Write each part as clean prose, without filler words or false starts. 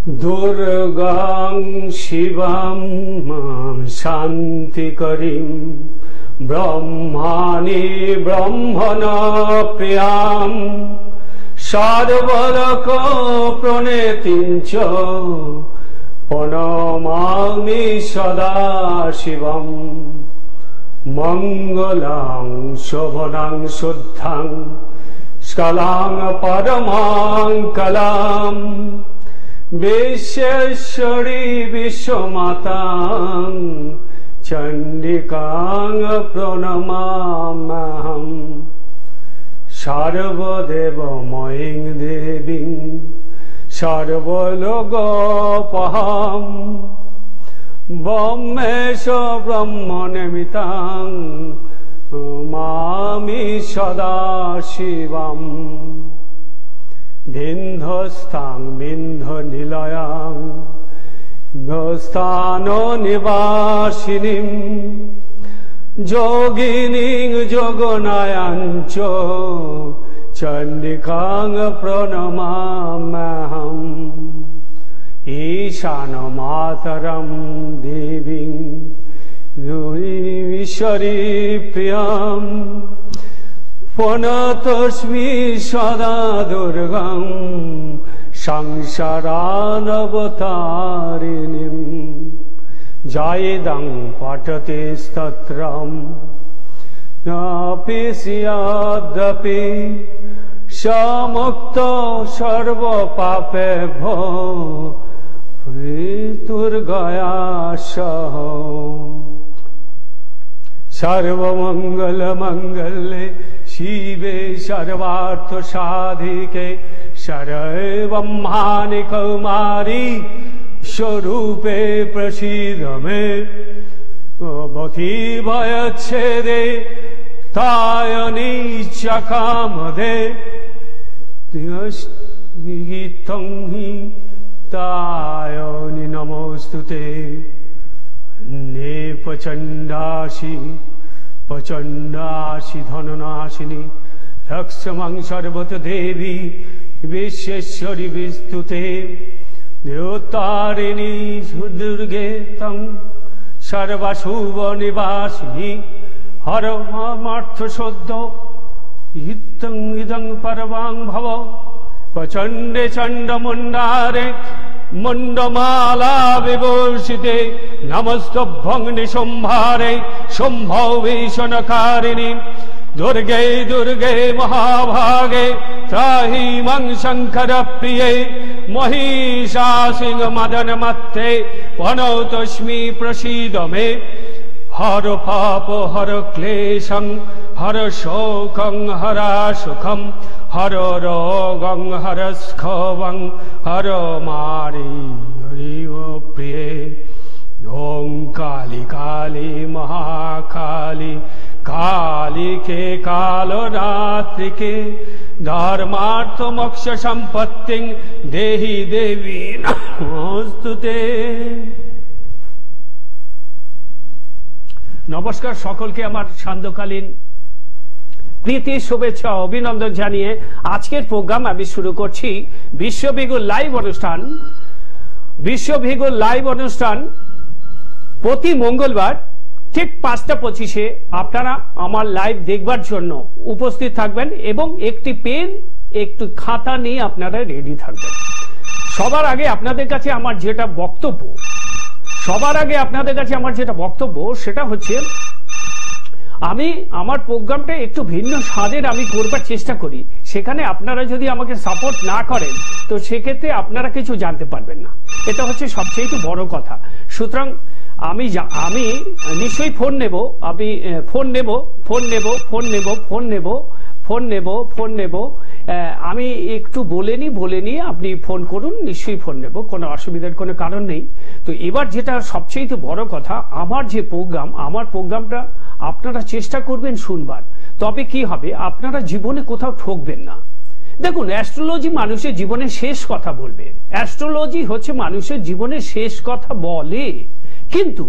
দুর্গাং শিবাং শান্তিকরীং ব্রহ্মাণি ব্রহ্মণ প্রিয়াং সর্বলোক প্রণেতিং চ প্রণমামি সদা শিবং মঙ্গলাং শোভনাং শুদ্ধাং স্কলাং পরমাং কলাম বিশ্বেশ্বরী বিশ্বমাতাং চণ্ডিকাং প্রণমাম্যহম সর্বদেবময়ীং দেবীং সর্বলোকোপহাম ব্রহ্মেশ ব্রহ্মনিমিতাং মামি সদা শিবম বিন্ধস্তাং বিন্ধনিলয়াং স্থান নিবাসিনীং যোগিনীং যোগনায়াঞ্চ চণ্ডিকাং প্রণমাম্যহম ঈশান মাতরম দেবীং ঈশ্বরী প্রিয়াম প্রণতস্মি সদা দুর্গাং সংসারানবতারিণীম যায়েদং পঠতে স্তোত্রম আপি স্যাদপি সমুক্ত সর্বপাপেভ্যো দুর্গয়া সহ সর্বমঙ্গলমঙ্গলে শিবে সর্বার্থ সাধিকে সর্বব্রহ্মাণি কৌমারি স্বরূপে প্রসীদ মে বধি ভয়চ্ছেদে তায়নি চকামদে গীতং হি তায়নি নমস্তুতে নে প্রচণ্ডাসি প্রচণ্ডাসি ধননাশিনী রক্ষমাং সর্বত দেবী বিশ্বেশ্বরী বিস্তুতে দেবতারিণী দুর্গে তং সর্বশুভ নিবাসিনী হর মার্থ সদ্য ইত্যং ইদং পরমাং ভব প্রচণ্ডে চণ্ডমুণ্ডারে মুন্ডমালা বিভূষিতে নমস্তভ্যং নিসম্ভারে সম্ভবেশনকারিণী দুর্গে দুর্গে মহাভাগে ত্রাহি মং শঙ্কর প্রিয়ে মহিষাসিং মদন মত্তে প্রণতস্মি প্রসীদ মে হর পাপ হর ক্লেশং হর শোকং হর সুখম হর রোগং হর স্খবং হর মারি হরিব প্রিয়ে ওং কালী কালী মহাকালী কালীকে কালরাত্রিকে ধর্মার্থ মোক্ষ সম্পত্তিং দেহি দেবী নমস্তুতে। নমস্কার সকলকে আমার সান্ধ্যকালীন প্রীতি শুভেচ্ছা অভিনন্দন জানিয়ে আজকের প্রোগ্রাম আমি শুরু করছি বিশ্বভিগু লাইভ অনুষ্ঠান। বিশ্বভিগু লাইভ অনুষ্ঠান প্রতি মঙ্গলবার ঠিক 5:25 আপনারা আমার লাইভ দেখবার জন্য উপস্থিত থাকবেন এবং একটি পেন একটু খাতা নিয়ে আপনারা রেডি থাকবেন। সবার আগে আপনাদের কাছে আমার যেটা বক্তব্য সেটা হচ্ছে আমি আমার প্রোগ্রামটা একটু ভিন্ন স্বাদের আমি করবার চেষ্টা করি। সেখানে আপনারা যদি আমাকে সাপোর্ট না করেন তো সেক্ষেত্রে আপনারা কিছু জানতে পারবেন না, এটা হচ্ছে সবচেয়ে বড় কথা। সুতরাং আমি নিশ্চয়ই ফোন নেব, আমি ফোন নেব আমি একটু বলে নিই, আপনি ফোন করুন, নিশ্চয়ই ফোন নেব, কোনো অসুবিধার কোনো কারণ নেই। তো এবার যেটা সবচেয়ে বড় কথা, আমার যে প্রোগ্রাম, আমার প্রোগ্রামটা আপনারা চেষ্টা করবেন শুনবার, তবে কি হবে আপনারা জীবনে কোথাও ঠকবেন না। দেখুন, অ্যাস্ট্রোলজি মানুষের জীবনের শেষ কথা বলবে, অ্যাস্ট্রোলজি হচ্ছে মানুষের জীবনের শেষ কথা বলে, কিন্তু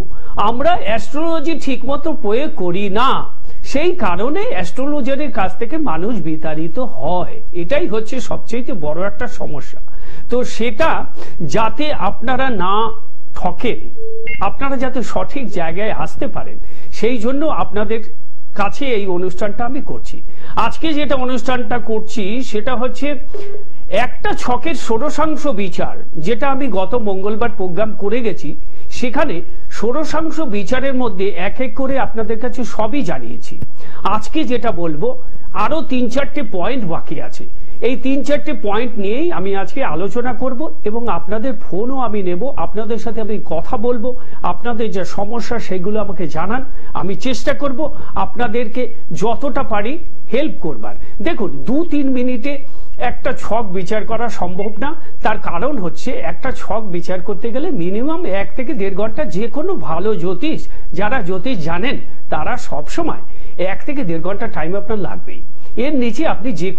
আমরা অ্যাস্ট্রোলজি ঠিকমতো প্রয়োগ করি না। সেই কারণে অ্যাস্ট্রোলজারের কাছ থেকে মানুষ বিতাড়িত হয়, এটাই হচ্ছে সবচেয়ে বড় একটা সমস্যা। তো তো সেটা যাতে আপনারা না ঠকেন, আপনারা যাতে সঠিক জায়গায় আসতে পারেন, সেই জন্য আপনাদের কাছে এই অনুষ্ঠানটা আমি করছি। আজকে যেটা অনুষ্ঠানটা করছি সেটা হচ্ছে একটা ছকের ষোড়শাংশ বিচার, যেটা আমি গত মঙ্গলবার প্রোগ্রাম করে গেছি। সেখানে ষোড়শাংশ বিচারের মধ্যে এক এক করে আপনাদের কাছে সবই জানিয়েছি। আজকে যেটা বলবো আরো 3-4টে পয়েন্ট বাকি আছে। এই 3-4টে পয়েন্ট নিয়েই আমি আজকে আলোচনা করব এবং আপনাদের ফোনও আমি নেব, আপনাদের সাথে আমি কথা বলবো। আপনাদের যে সমস্যা সেগুলো আমাকে জানান, আমি চেষ্টা করব আপনাদেরকে যতটা পারি হেল্প করবার। দেখুন 2-3 মিনিটে একটা ছক বিচার করা সম্ভব না। তার কারণ হচ্ছে একটা ছক বিচার করতে গেলে মিনিমাম 1 থেকে 1.5 ঘন্টা, যে কোনো ভালো জ্যোতিষ, যারা জ্যোতিষ জানেন তারা সব সময় 1 থেকে 1.5 ঘন্টা টাইম আপনার লাগবেই। এর নিচে আপনি যে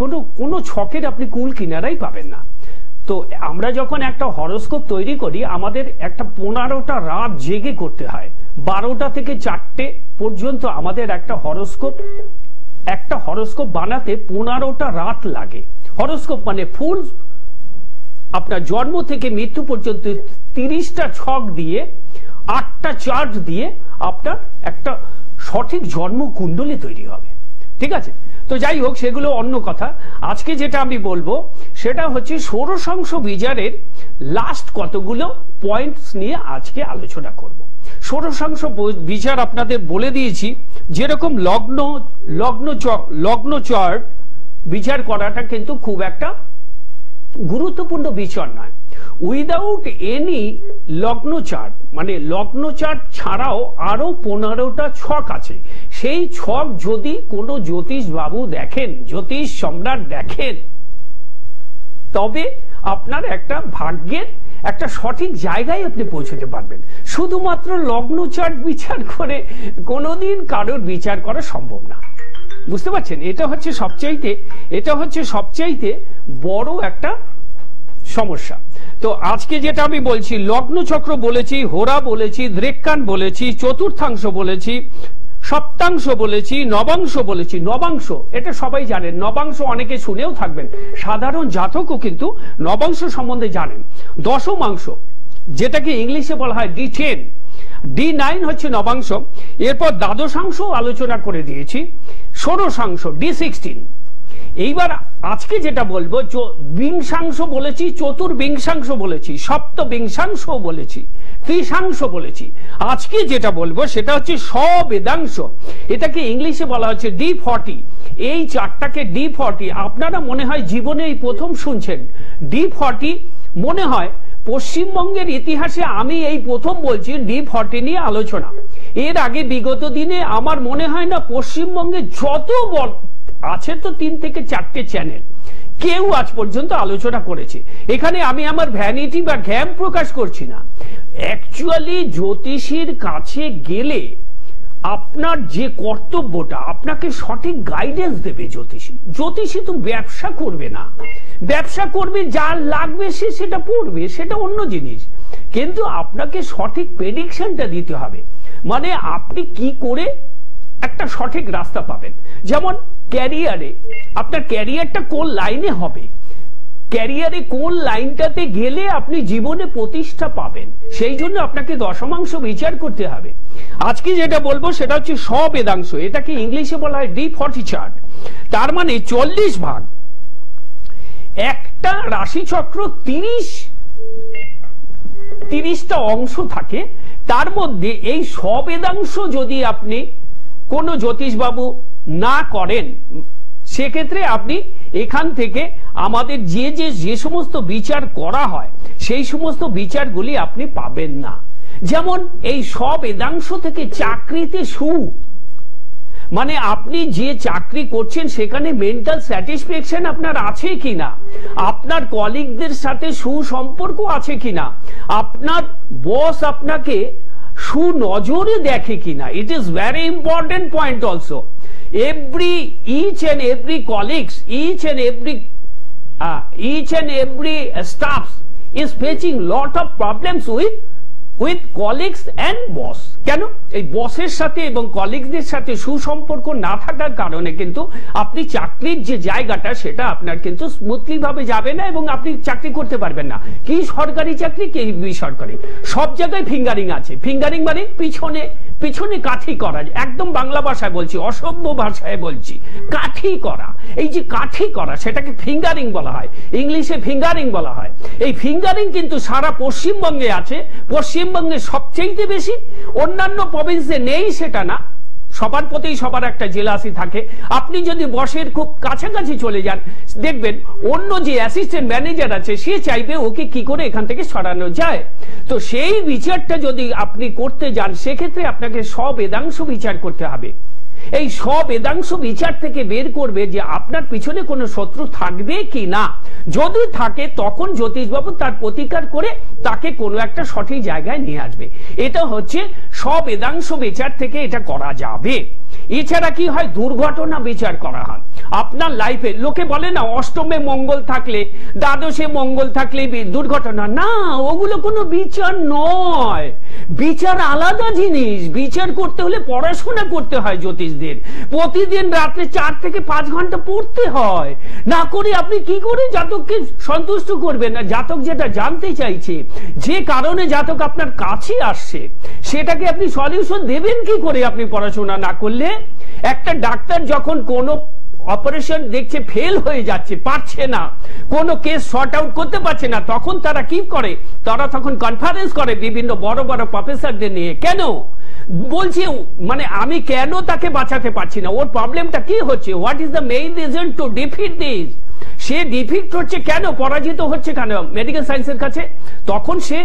কোনো ছকের আপনি কুল কিনারাই পাবেন না। তো আমরা যখন একটা হরোস্কোপ তৈরি করি আমাদের একটা 15টা রাত জেগে করতে হয়। 12টা থেকে 4টে পর্যন্ত আমাদের একটা হরোস্কোপ বানাতে 15টা রাত লাগে। হরোস্কোপ মানে ফুল আপনার জন্ম থেকে মৃত্যু পর্যন্ত 30টা ছক দিয়ে 8টা চার্ট দিয়ে আপনার একটা সঠিক জন্ম কুণ্ডলী তৈরি হবে। ঠিক আছে, তো যাই হোক সেগুলো অন্য কথা। আজকে যেটা আমি বলবো সেটা হচ্ছে ষোড়শাংশ বিচারের লাস্ট কতগুলো পয়েন্টস নিয়ে আজকে আলোচনা করব। ষোড়শাংশ বিচার আপনাদের বলে দিয়েছি, যেরকম লগ্ন চার্ট বিচার করাটা কিন্তু খুব একটা গুরুত্বপূর্ণ বিচার নয়। উইদাউট এনি লগ্ন চার্ট, মানে লগ্ন চার্ট ছাড়াও আরো 15টা ছক আছে। সেই ছক যদি কোনো জ্যোতিষ বাবু দেখেন, জ্যোতিষ সম্রাট দেখেন, তবে আপনার একটা ভাগ্যের একটা সঠিক জায়গায় আপনি পৌঁছতে পারবেন। শুধুমাত্র লগ্ন চার্ট বিচার করে কোনোদিন কারোর বিচার করা সম্ভব না। বুঝতে পারছেন? এটা হচ্ছে সবচাইতে বড় একটা সমস্যা। তো আজকে যেটা আমি বলছি, লগ্ন চক্র বলেছি, হোরা বলেছি, দ্রেক্কান বলেছি, চতুর্থাংশ বলেছি, সপ্তাংশ বলেছি, নবাংশ বলেছি। নবাংশ এটা সবাই জানেন, নবাংশ অনেকে শুনেও থাকবেন, সাধারণ জাতকও কিন্তু নবাংশ সম্বন্ধে জানেন। দশমাংশ যেটাকে ইংলিশে বলা হয় D10, D9 হচ্ছে নবাংশ। এরপর দ্বাদশাংশ আলোচনা করে দিয়েছি, ষোড়শাংশ D16। এইবার আজকে যেটা বলবো, বিংশাংশ বলেছি, চতুর্বিংশাংশ বলেছি, সপ্তবিংশাংশ বলেছি, ত্রিশাংশ বলেছি। আজকে যেটা বলবো সেটা হচ্ছে সবেদাংশ, এটাকে ইংলিশে বলা হচ্ছে D40। এই চারটাকে D40 আপনারা মনে হয় জীবনে এই প্রথম শুনছেন। D40 মনে হয় পশ্চিমবঙ্গের ইতিহাসে আমি এই প্রথম বলছি D40 নিয়ে আলোচনা। এর আগে বিগত দিনে আমার মনে হয় না পশ্চিমবঙ্গে যত আছে তো 3 থেকে 4টে চ্যানেল, কেউ আজ পর্যন্ত আলোচনা করেছে। এখানে আমি আমার ভ্যানিটি বা ঘ্যাম প্রকাশ করছি না। অ্যাকচুয়ালি জ্যোতিষীর কাছে গেলে আপনার যে কর্তব্যটা, আপনাকে সঠিক গাইডেন্স দেবে জ্যোতিষী তো ব্যবসা করবে না। ব্যবসা করবে, যার লাগবে সে সেটা পড়বে, সেটা অন্য জিনিস, কিন্তু আপনাকে সঠিক প্রেডিকশনটা দিতে হবে। মানে আপনি কি করে একটা সঠিক রাস্তা পাবেন। যেমন ক্যারিয়ারে, আপনার ক্যারিয়ারটা কোন লাইনে হবে, ক্যারিয়ারে কোন লাইনটাতে গেলে আপনি জীবনে প্রতিষ্ঠা পাবেন, সেই জন্য আপনাকে দশমাংশ বিচার করতে হবে। আজকে যেটা বলবো সেটা হচ্ছে সবেদাংশ, এটাকে ইংলিশে বলা হয় D40 চার্ট। তার মানে 40 ভাগ, একটা রাশিচক্র 30টা অংশ থাকে। তার মধ্যে এই সবেদাংশ যদি আপনি কোন জ্যোতিষবাবু না করেন, সেক্ষেত্রে আপনি এখান থেকে আমাদের যে সমস্ত বিচার করা হয় সেই সমস্ত বিচারগুলি আপনি পাবেন না। যেমন এই সবেদাংশ থেকে চাকরিতে মানে আপনি যে চাকরি করছেন সেখানে মেন্টাল স্যাটিসফ্যাকশন আপনার আছে কিনা, আপনার কলিগদের সাথে সুসম্পর্ক আছে কিনা, আপনার বস আপনাকে সুনজরে দেখে কিনা। ইট is very important point also. each and every colleagues, each and every staff is facing lot of problems with colleagues and boss. কেন? এই বসের সাথে এবং কলিগদের সাথে সুসম্পর্ক না থাকার কারণে কিন্তু আপনি চাকরির যে জায়গাটা সেটা আপনার কিন্তু স্মুথলি ভাবে যাবে না এবং আপনি চাকরি করতে পারবেন না। কি সরকারি চাকরি, কি বেসরকারি, সব জায়গায় ফিঙ্গারিং আছে। ফিঙ্গারিং মানে পিছনে পিছনে কাঠি করা, একদম বাংলা ভাষায় বলছি, অসভ্য ভাষায় বলছি, কাঠি করা। এই যে কাঠি করা সেটাকে ফিঙ্গারিং বলা হয়, ইংলিশে ফিঙ্গারিং বলা হয়। এই ফিঙ্গারিং কিন্তু সারা পশ্চিমবঙ্গে আছে, পশ্চিমবঙ্গে সবচেয়ে বেশি, অন্যান্য প্রভিন্সে নেই সেটা না, সবার প্রতি সবার একটা জেলাসি থাকে। আপনি যদি বসের খুব কাছাকাছি চলে যান দেখবেন অন্য যে অ্যাসিস্ট্যান্ট ম্যানেজার আছে সে চাইবে ওকে কি করে এখান থেকে সরানো যায়। তো সেই বিচারটা যদি আপনি করতে যান সেক্ষেত্রে আপনাকে সবেদাংশ বিচার করতে হবে। এই সবেদাংশ বিচার থেকে বের করবে যে আপনার পিছনে কোনো শত্রু থাকবে কি না। যদি থাকে তখন জ্যোতিষবাবু তার প্রতিকার করে তাকে কোনো একটা সঠিক জায়গায় নিয়ে আসবে। এটা হচ্ছে সবেদাংশ বিচার থেকে এটা করা যাবে। এছাড়া কি হয়, দুর্ঘটনা বিচার করা হয়। আপনার লাইফে লোকে বলে না অষ্টমে মঙ্গল থাকলে, দ্বাদশে মঙ্গল থাকলে দুর্ঘটনা, না, ওগুলো কোনো বিচার নয়। বিচার আলাদা জিনিস। বিচার করতে হলে পড়াশোনা করতে হয় জ্যোতিষদের, প্রতিদিন রাত্রে 4 থেকে 5 ঘন্টা পড়তে হয়। না করে আপনি কি করে জাতককে সন্তুষ্ট করবেন? না, জাতক যেটা জানতে চাইছে, যে কারণে জাতক আপনার কাছে আসছে, সেটাকে আপনি সলিউশন দেবেন কি করে আপনি পড়াশোনা না করলে? একটা ডাক্তার যখন কোন অপারেশন দেখছে ফেল হয়ে যাচ্ছে, পারছে না, কোন কেস শর্ট আউট করতে পারছে না, তখন তারা কি করে, তারা তখন কনফারেন্স করে বিভিন্ন বড় বড় প্রফেসরদের নিয়ে। কেন বলছে, মানে আমি কেন তাকে বাঁচাতে পারছি না, ওর প্রবলেমটা কি হচ্ছে, what is the main reason to defeat this. Say defeat হচ্ছে কেন, পরাজিত হচ্ছে কেন মেডিকেল সায়েন্সের কাছে? তখন সে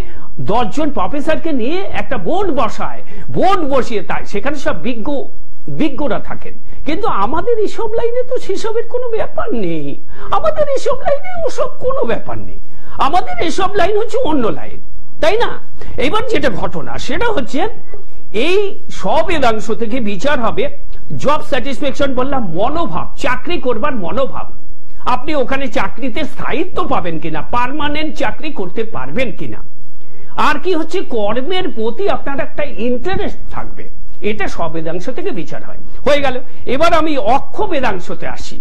10 জন প্রফেসরকে নিয়ে একটা বোর্ড বসায়, বোর্ড বসিয়ে তাই সেখানে সব বিজ্ঞরা থাকেন। কিন্তু আমাদের এসব লাইনে তো সেসবের কোনো ব্যাপার নেই, আমাদের এসব লাইনে ওসব কোনো ব্যাপার নেই, আমাদের এসব লাইন হচ্ছে অন্য লাইন, তাই না? এবার যেটা ঘটনা সেটা হচ্ছে এই সবেদাংশ থেকে বিচার হবে জব স্যাটিসফ্যাকশন, বললাম মনোভাব, চাকরি করবার মনোভাব। আপনি ওখানে চাকরিতে স্থায়িত্ব পাবেন কিনা, পার্মানেন্ট চাকরি করতে পারবেন কিনা। আর কি হচ্ছে, কর্মের প্রতি আপনার একটা ইন্টারেস্ট থাকবে, এটা সবেদাংশ থেকে বিচার হয়। হয়ে গেল। এবার আমি অক্ষ বেদাংশতে আসি।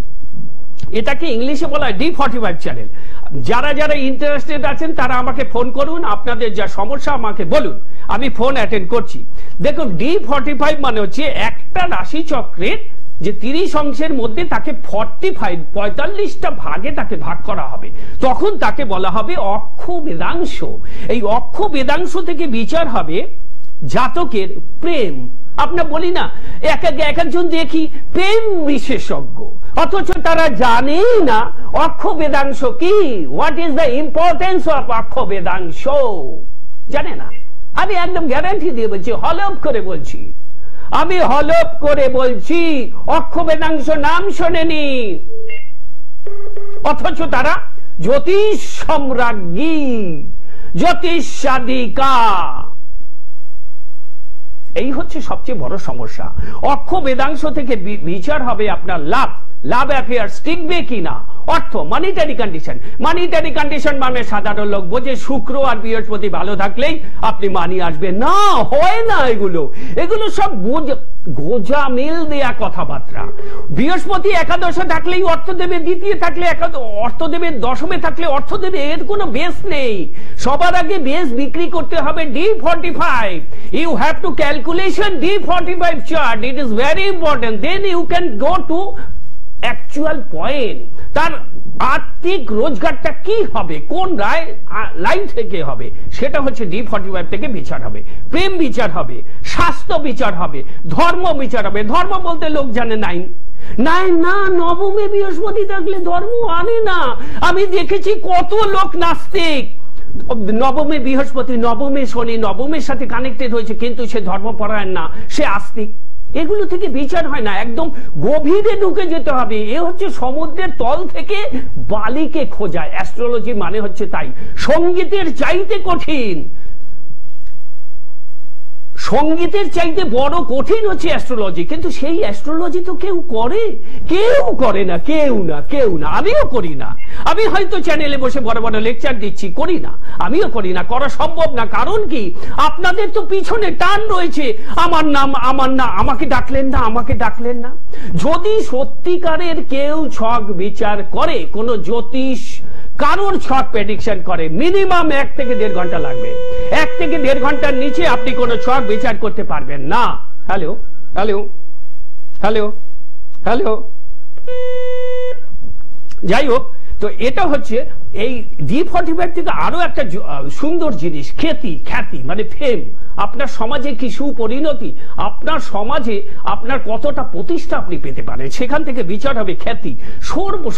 এটাকে ইংলিশে বলা হয় D45 চ্যানেল। যারা যারা ইন্টারেস্টেড আছেন তারা আমাকে ফোন করুন, আপনাদের যা সমস্যা আমাকে বলুন, আমি ফোন অ্যাটেন্ড করছি। দেখুন D45 মানে হচ্ছে একটা রাশি চক্রের যে 30 অংশের মধ্যে তাকে 45টা ভাগে তাকে ভাগ করা হবে, তখন তাকে বলা হবে অক্ষ বেদাংশ। এই অক্ষ বেদাংশ থেকে বিচার হবে জাতকের প্রেম। আমরা বলি না এক একজন দেখি প্রেম বিশেষজ্ঞ, অথচ তারা জানেই না অক্ষ বেদাংশ কি, what is the importance of অক্ষ বেদাংশ, জানে না। আমি একদম গ্যারান্টি দিয়ে বলছি, হলফ করে বলছি, আমি হলফ করে বলছি অক্ষ বেদাংশ নাম শোনেনি, অথচ তারা জ্যোতিষ সম্রাজ্ঞী, জ্যোতিষ সাধিকা। এই হচ্ছে সবচেয়ে বড় সমস্যা। অক্ষ বেদাংশ থেকে বিচার হবে আপনার লাভ, লাভ অ্যাফেয়ার্স টিকবে কিনা, অর্থ, মানিটারি কন্ডিশন। মানিটারি কন্ডিশন মানে সাধারণ লোক বোঝে শুক্র আর বৃহস্পতি ভালো থাকলেই আপনি মানি আসবে, না, হয় না। এগুলো সব গোজা মিল দেয়া কথাবার্তা। বৃহস্পতি একাদশে থাকলেই অর্থ দেবে, দ্বিতীয় থাকলে অর্থ দেবে, দশমে থাকলে অর্থ দেবে, এর কোনো বেস নেই। সবার আগে বেস বিক্রি করতে হবে D45। You have to calculation D45 chart, it is very important, then you can go to actual point. তার আর্থিক রোজগারটা কি হবে, কোন লাইন থেকে হবে, সেটা হচ্ছে D45 থেকে বিচার হবে। প্রেম বিচার হবে, স্বাস্থ্য বিচার হবে, ধর্ম বিচার হবে। ধর্ম বলতে লোক জানে নাইন না, নবমে বৃহস্পতি থাকলে ধর্ম আনে না। আমি দেখেছি কত লোক নাস্তিক, নবমে বৃহস্পতি, নবমে শনি, নবমের সাথে কানেক্টেড হয়েছে, কিন্তু সে ধর্মপরায়ণ না, সে আস্তিক। এগুলো থেকে বিচার হয় না, একদম গভীরে ঢুকে যেতে হবে। এ হচ্ছে সমুদ্রের তল থেকে বালিকে খোঁজা। অ্যাস্ট্রোলজি মানে হচ্ছে তাই, সঙ্গীতের চাইতে কঠিন। সঙ্গীতের চাইতে বড় কঠিন হচ্ছে অ্যাস্ট্রোলজি, কিন্তু সেই অ্যাস্ট্রোলজি তো কেউ করে না, কেউ না, আমিও করি না। আমি হয়তো চ্যানেলে বসে বড় বড় লেকচার দিচ্ছি, করি না, আমিও করি না, করা সম্ভব না। কারণ কি, আপনাদের তো পিছনে টান রয়েছে, আমার নাম, আমাকে ডাকলেন না। যদি সত্যিকারের কেউ ছক বিচার করে, কোন জ্যোতিষ কারোর ছক প্রেডিকশন করে, মিনিমাম 1 থেকে 1.5 ঘন্টা লাগবে। 1 থেকে 1.5 ঘন্টার নিচে আপনি কোন ছক বিচার করতে পারবেন না। হ্যালো, যাই হোক, তো এটা হচ্ছে এই D45 থেকে আরো একটা সুন্দর জিনিস, খ্যাতি মানে ফেম। আপনার সমাজে কি সুপরিণতি, আপনার সমাজে আপনার কতটা প্রতিষ্ঠা আপনি পেতে পারেন, সেখান থেকে বিচার হবে খ্যাতি।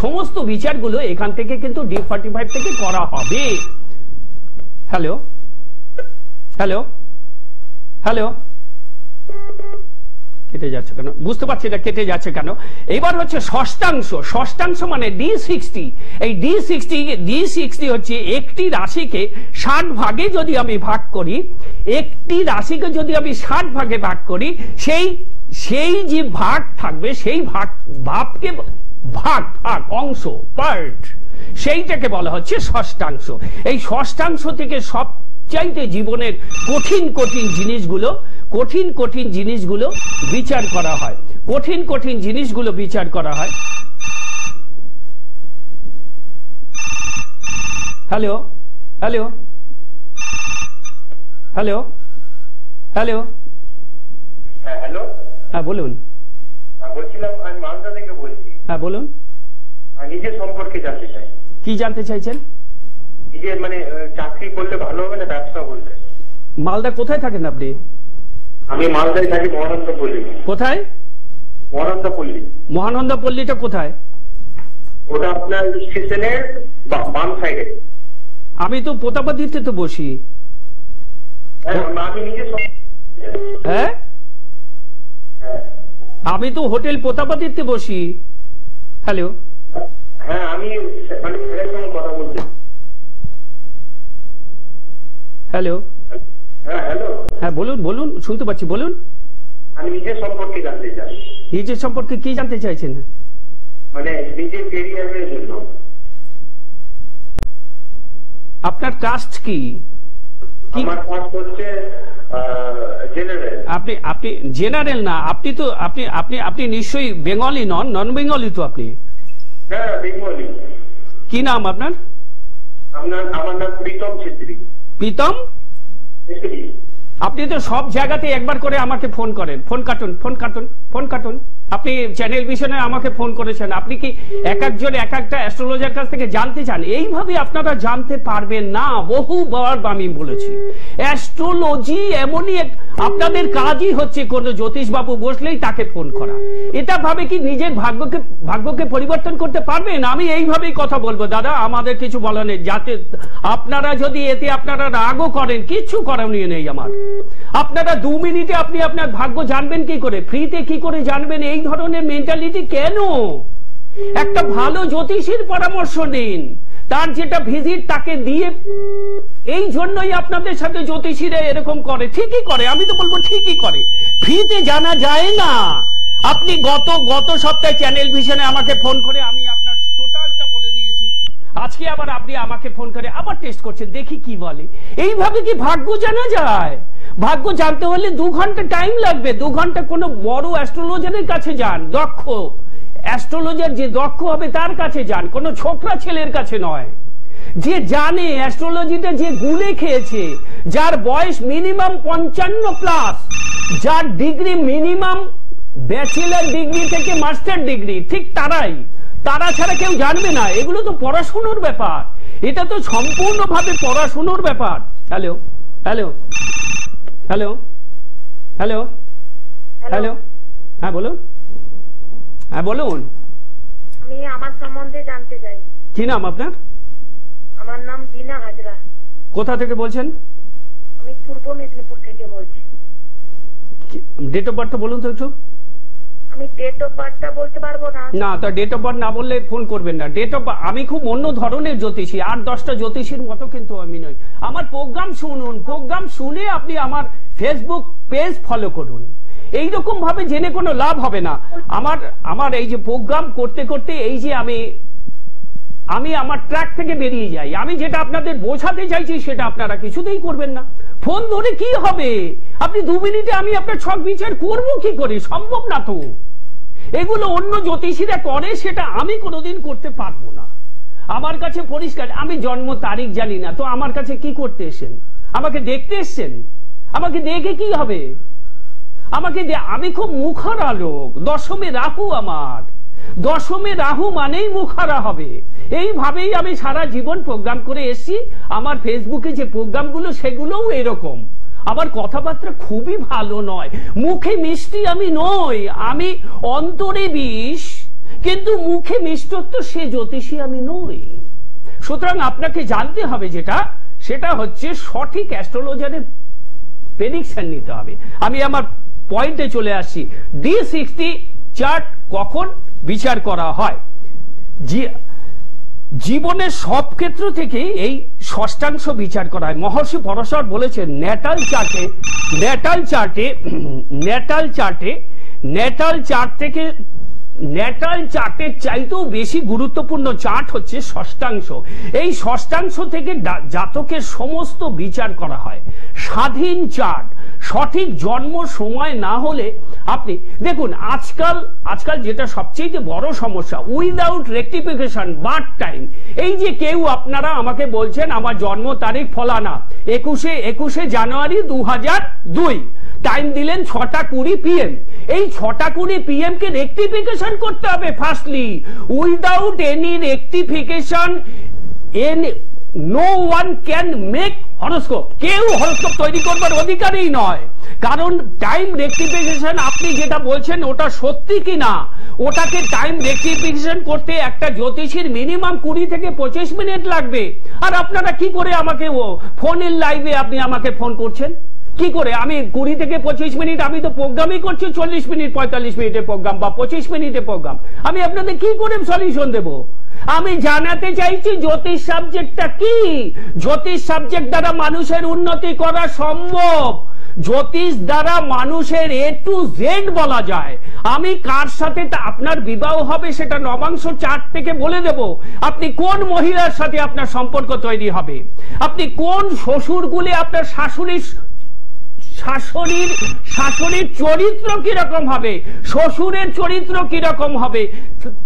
সমস্ত বিচারগুলো এখান থেকে কিন্তু D45 থেকে করা হবে। হ্যালো, কেটে যাচ্ছে কেন বুঝতে পারছি না, কেটে যাচ্ছে কেন। এবার হচ্ছে ষষ্ঠাংশ মানে D60। এই D60 হচ্ছে একটি রাশিকে 60 ভাগে যদি আমি ভাগ করি, সেই যে ভাগ থাকবে, সেই ভাগকে অংশ, পার্ট, সেইটাকে বলা হচ্ছে ষষ্ঠাংশ। এই ষষ্ঠাংশ থেকে সবচাইতে জীবনের কঠিন জিনিসগুলো বিচার করা হয়, হ্যালো, হ্যাঁ বলুন। বলছিলাম আমি মালদা থেকে বলছি। হ্যাঁ বলুন। নিজের সম্পর্কে জানতে চাই। কি জানতে চাইছেন? নিজের মানে চাকরি করলে ভালো হবে না ব্যবসা করলে? মালদা কোথায় থাকেন আপনি? আমি মালদায় থাকি, মহানন্দপল্লী। কোথায়? মহানন্দপল্লীটা কোথায়? ওটা আপনার স্টেশনের বাম সাইডে। আমি তো প্রতাপাদিতে তো বসি। আমি নিজে। হ্যাঁ, আমি তো হোটেল প্রতাপাদিতে বসি। হ্যালো, হ্যাঁ আমি কথা বলছি। হ্যালো, হ্যাঁ বলুন, শুনতে পাচ্ছি, বলুন। আমি নিজের সম্পর্কে জানতে চাই। নিজের সম্পর্কে কি জানতে চাইছেন? মানে নিজের ক্যারিয়ারের জন্য। আপনার কাস্ট কি? আমার কাস্ট হচ্ছে জেনারেল। আপনি জেনারেল না, আপনি নিশ্চয়ই বেঙ্গলি নন বেঙ্গলি তো আপনি? হ্যাঁ বেঙ্গলি। কি নাম আপনার? আমার নাম প্রীতম ছেত্রী। প্রীতম? আপনি তো সব জায়গাতে একবার করে আমাকে ফোন করেন। ফোন কাটুন। আপনি চ্যানেল ভিশনে আমাকে ফোন করেছেন। আপনি কি এক একটা অ্যাস্ট্রোলজার কাছ থেকে জানতে চান? এইভাবে আপনারা জানতে পারবেন না। বহুবার আমি বলেছি, অ্যাস্ট্রোলজি এমনই আপনাদের কাজই হচ্ছে কোন জ্যোতিষবাবু বসলেই তাকে ফোন করা। এটা ভাবে কি নিজের ভাগ্যকে পরিবর্তন করতে পারবেন? আমি এইভাবেই কথা বলবো দাদা, আমাদের কিছু বলা নেই। যাতে আপনারা যদি এতে আপনারা রাগও করেন, কিচ্ছু করণীয় নেই আমার। আপনারা 2 মিনিটে আপনি আপনার ভাগ্য জানবেন কি করে, ফ্রিতে কি করে জানবেন? এই ধরনের মেন্টালিটি কেন? একটা ভালো জ্যোতিষীর পরামর্শ নিন, তার যেটা ভিজিট তাকে দিয়ে। এই জন্যই আপনাদের সাথে জ্যোতিষীরা এরকম করে। ঠিকই করে, আমি তো বলবো ঠিকই করে। ফ্রিতে জানা যায় না। আপনি গত সপ্তাহে চ্যানেল ভিশনে আমাকে ফোন করে আমি আপনার টোটালটা বলে দিয়েছি। আজকে আবার আপনি আমাকে ফোন করে আবার টেস্ট করছেন, দেখি কি বলে। এইভাবে কি ভাগ্য জানা যায়? ভাগ্য জানতে হলে 2 ঘন্টা টাইম লাগবে। 2 ঘন্টা কোনো বড় অ্যাস্ট্রোলজারের কাছে যান, দক্ষ অ্যাস্ট্রোলজার যে দক্ষ হবে তার কাছে যান, কোনো ছোকরা ছেলের কাছে নয়। যে জানে অ্যাস্ট্রোলজিটা, যে গুলে খেয়েছে, যার বয়স মিনিমাম 55+, যার ডিগ্রি মিনিমাম ব্যাচেলার ডিগ্রি থেকে মাস্টার ডিগ্রি, ঠিক তারা ছাড়া কেউ জানবে না। এগুলো তো পড়াশোনার ব্যাপার, এটা তো সম্পূর্ণভাবে পড়াশোনার ব্যাপার। হ্যালো, হ্যাঁ বলুন। আমি আমার সম্বন্ধে জানতে চাই। কি নাম আপনার? আমার নাম বিনা হাজরা। কোথা থেকে বলছেন? আমি পূর্ব মেদিনীপুর থেকে বলছি। ডেট অফ বার্থ বলুন তো একটু। আমি ডেট অফ বার্থটা বলতে পারবো না। না, তো ডেট অফ বার্থ না বললে ফোন করবেন না। ডেট অফ আমি খুব অন্য ধরনের জ্যোতিষী, 8-10টা জ্যোতিষীর মতো কিন্তু আমি নই। আমার প্রোগ্রাম শুনুন, প্রোগ্রাম শুনে আপনি আমার ফেসবুক পেজ ফলো করুন। এইরকম ভাবে জেনে কোনো লাভ হবে না। আমার এই যে প্রোগ্রাম করতে করতে এই যে আমি আমার ট্র্যাক থেকে বেরিয়ে যাই। আমি যেটা আপনাদের বোঝাতে চাইছি সেটা আপনারা কিছুতেই করবেন না। ফোন ধরে কি হবে? আপনি 2 মিনিটে আমি আপনার ছক বিচার করবো কি করে? সম্ভব না তো। এগুলো অন্য জ্যোতিষীরা করে, সেটা আমি কোনোদিন করতে পারবো না। আমার কাছে পরিষ্কার, আমি জন্ম তারিখ জানি না, তো আমার কাছে কি করতে এসেছেন? আমাকে দেখতে এসেছেন? আমাকে দেখে কি হবে? আমি খুব মুখরা লোক, দশমে রাহু আমার, দশমে রাহু মানেই মুখারা হবে। এইভাবেই আমি সারা জীবন প্রোগ্রাম করে এসেছি। আমার ফেসবুকে যে প্রোগ্রামগুলো সেগুলোও এরকম। আমার কথাবার্তা খুবই ভালো নয়, মুখে মিষ্টি আমি নই, আমি অন্তরে বিষ, কিন্তু মুখে মিষ্টত্ব সে জ্যোতিষী আমি নই। সুতরাং আপনাকে জানতে হবে সেটা হচ্ছে সঠিক অ্যাস্ট্রোলজারের প্রেডিকশন নিতে হবে। আমি আমার পয়েন্টে চলে আসছি। D60 চার্ট কখন বিচার করা হয়? জীবনের সব ক্ষেত্র থেকে এই ষষ্ঠাংশ বিচার করা হয়। মহর্ষি পরাশর বলেছেন ন্যাটাল চার্টের চাইতেও বেশি গুরুত্বপূর্ণ চার্ট হচ্ছে ষষ্ঠাংশ। এই ষষ্ঠাংশ থেকে জাতকের সমস্ত বিচার করা হয়। স্বাধীন চার্ট, সঠিক জন্ম সময় না হলে আপনি দেখুন, আজকাল যেটা সবচেয়ে বড় সমস্যা, উইদাউট রেকটিফিকেশন বার্থ টাইম। এই যে কেউ আপনারা আমাকে বলছেন আমার জন্ম তারিখ ফলানা 21 জানুয়ারি 2002, টাইম দিলেন 6:20 PM। এই 6:20 PM কে রেকটিফিকেশন করতে হবে firstly. Without any rectification no one can make horoscope. কেউ হরোস্কোপ তৈরি করবার অধিকারই নয়, কারণ টাইম রেকটিফিকেশন আপনি যেটা বলছেন ওটা সত্যি কিনা, ওটাকে টাইম রেকটিফিকেশন করতে একটা জ্যোতিষীর মিনিমাম 20 থেকে 25 মিনিট লাগবে। আর আপনারা কি করে আমাকে ফোনের লাইভে আপনি আমাকে ফোন করছেন? কি করে আমি 20 থেকে 25 মিনিট? আমি তো প্রোগ্রামই করছি 40 মিনিট 45 মিনিটের প্রোগ্রাম বা 25 মিনিটের প্রোগ্রাম। আমি আপনাদের কি করে সলিউশন দেব? আমি জানাতে চাইছি জ্যোতিষ সাবজেক্টটা কি। জ্যোতিষ সাবজেক্ট দ্বারা মানুষের উন্নতি করা সম্ভব। জ্যোতিষ দ্বারা মানুষের A to Z বলা যায়। আমি কার সাথে আপনার বিবাহ হবে সেটা নবাংশ চার্ট থেকে বলে দেব। আপনি কোন মহিলার সাথে আপনার সম্পর্ক তৈরি হবে, আপনি কোন শ্বশুরগুলি আপনার শাশুড়ির চরিত্র কিরকম হবে, শ্বশুরের চরিত্র কিরকম হবে,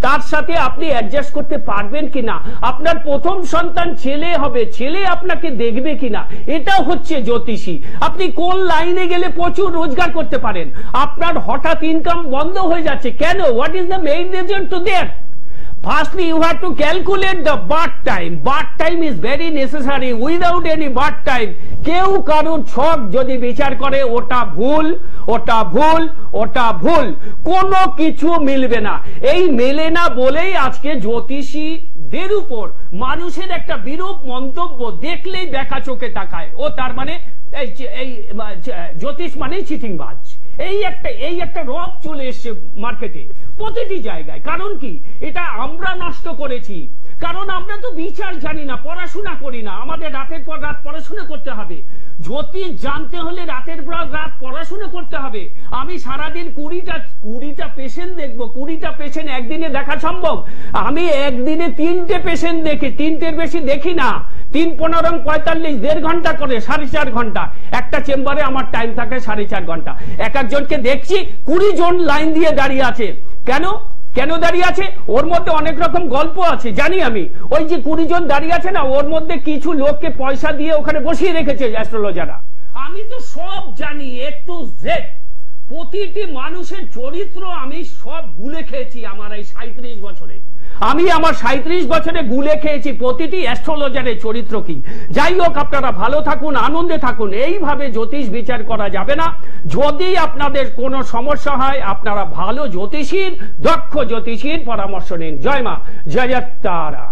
তার সাথে আপনি অ্যাডজাস্ট করতে পারবেন কিনা, আপনার প্রথম সন্তান ছেলে হবে, ছেলে আপনাকে দেখবে কিনা, এটা হচ্ছে জ্যোতিষী। আপনি কোন লাইনে গেলে প্রচুর রোজগার করতে পারেন, আপনার হঠাৎ ইনকাম বন্ধ হয়ে যাচ্ছে কেন, what is the main reason to that? Firstly, you have to calculate the birth time. Birth time is very necessary. Without any birth time, কেউ কারোর ছক যদি বিচার করে ওটা ভুল, কোনো কিছু মিলবে না। এই মেলে না বলেই আজকে জ্যোতিষীদের উপর মানুষের একটা বিরূপ মন্তব্য দেখলেই দেখা চোখে তাকায়। ও তার মানে এই জ্যোতিষ মানে চিটিংবাজ। এই একটা রব চলে এসছে মার্কেটে প্রতিটি জায়গায়। কারণ কি? এটা আমরা নষ্ট করেছি, কারণ আমরা তো বিচার জানি না, পড়াশোনা করি না। আমাদের রাতের পর রাত পড়াশোনা করতে হবে। জ্যোতিষ জানতে হলে রাতের পর রাত পড়াশোনা করতে হবে। আমি সারাদিন 20টা পেশেন্ট দেখবো, 20টা পেশেন্ট একদিনে দেখা সম্ভব? আমি একদিনে 3টে পেশেন্ট দেখি, 3টের বেশি দেখি না। 3×15 45, 1.5 ঘন্টা করে 4.5 ঘন্টা। একটা চেম্বারে আমার টাইম থাকে 4.5 ঘন্টা। এক একজনকে দেখছি 20 জন লাইন দিয়ে দাঁড়িয়ে আছে। কেন দাঁড়িয়ে আছে? ওর মধ্যে অনেক রকম গল্প আছে জানি আমি। ওই যে 20 জন দাঁড়িয়ে আছে না, ওর মধ্যে কিছু লোককে পয়সা দিয়ে ওখানে বসিয়ে রেখেছে অ্যাস্ট্রোলজাররা। আমি তো সব জানি A to Z। প্রতিটি মানুষের চরিত্র আমি সব গুলে খেয়েছি আমার এই 37 বছরে। আমি আমার 37 বছরে গুলে খেয়েছি প্রতিটি অ্যাস্ট্রোলজারের চরিত্র কি। যাই হোক, আপনারা ভালো থাকুন, আনন্দে থাকুন। এইভাবে জ্যোতিষ বিচার করা যাবে না। যদি আপনাদের কোনো সমস্যা হয় আপনারা ভালো জ্যোতিষীর, দক্ষ জ্যোতিষীর পরামর্শ নিন। জয় মা, জয় তারা।